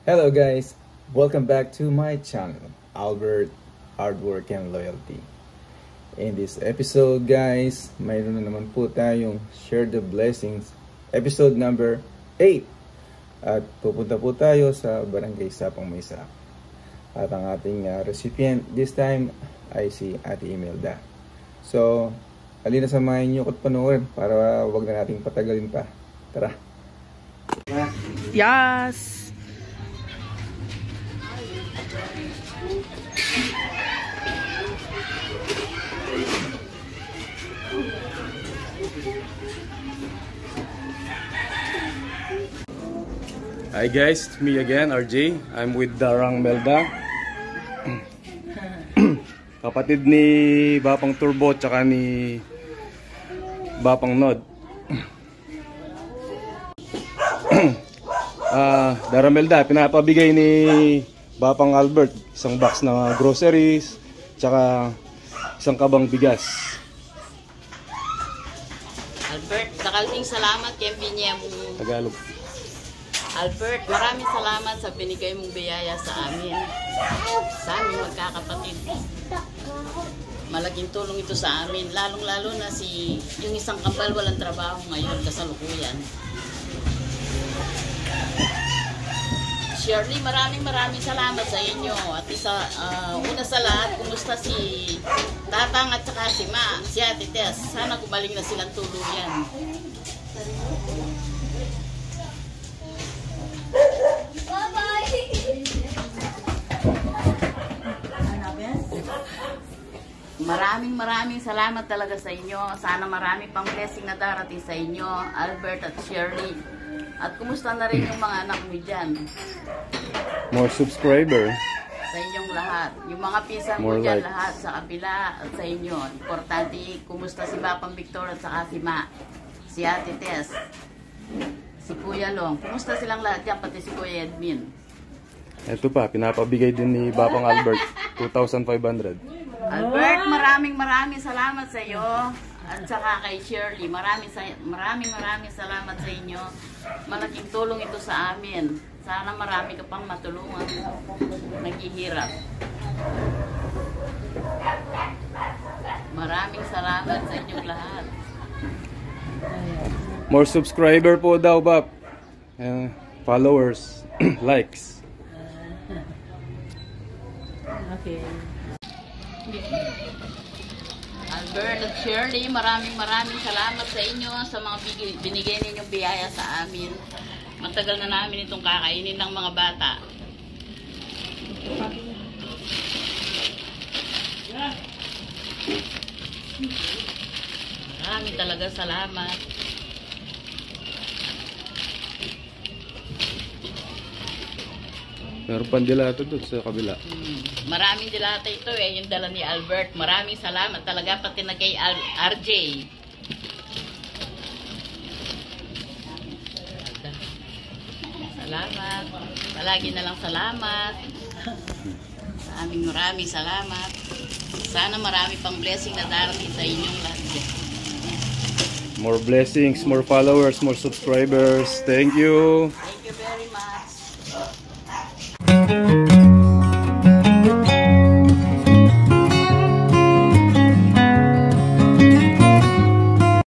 Hello guys, welcome back to my channel, Albert Hard Work and Loyalty. In this episode guys, mayroon na naman po tayong Share the Blessings, episode number 8. At pupunta po tayo sa Barangay Sapang Maysa. At ang ating recipient this time ay si Ate Imelda. So, halina samahin niyo at panoorin para wag na nating patagalin pa. Tara! Yes! Hi guys, it's me again, RJ. I'm with Darang Melda. Kapatid ni Bapang Turbo tsaka ni Bapang Nod. Darang Melda, pinapabigay ni Bapang Albert isang box na groceries tsaka isang kabang bigas. Albert, nakalting salamat kay Binyem. Tagalog. Albert, maraming salamat sa binigay mong biyaya sa amin. Sa aming magkakapatid. Malaking tulong ito sa amin. Lalong-lalo na yung isang kambal walang trabaho ngayon kasalukuyan. Shirley, maraming salamat sa inyo. At una sa lahat, kumusta si Tatang at saka si Ma, si Ate Tess. Sana gumaling na silang tuluyan. Maraming salamat talaga sa inyo. Sana marami pang blessing na darating sa inyo, Albert at Shirley. At kumusta na rin yung mga anak mo dyan? More subscriber. Sa inyong lahat. Yung mga pinsan mo dyan lahat sa kabila at sa inyo. Importante, kumusta si Bapang Victor at saka si Ma, si Ate Tess, si Kuya Long. Kumusta silang lahat dyan, pati si Kuya Edmin. Ito pa, pinapabigay din ni Bapang Albert, 2,500. Albert, maraming salamat sa iyo. At saka kay Shirley, maraming salamat sa inyo. Malaking tulong ito sa amin. Sana marami ka pang matulungan. Naghihirap. Maraming salamat sa inyong lahat. More subscriber po daw, Bap. Followers, likes. Okay. Albert at Shirley, maraming salamat sa inyo sa mga binigay ninyong biyaya sa amin. Matagal na namin itong kakainin ng mga bata. Maraming talaga salamat. Meron pang dilato doon sa kabila. Maraming dilata ito yung dala ni Albert. Maraming salamat talaga pati na kay RJ. Salamat. Palagi na lang salamat. Maraming salamat. Sana marami pang blessing na darating sa inyong lahat. More blessings, more followers, more subscribers. Thank you. Thank you very much.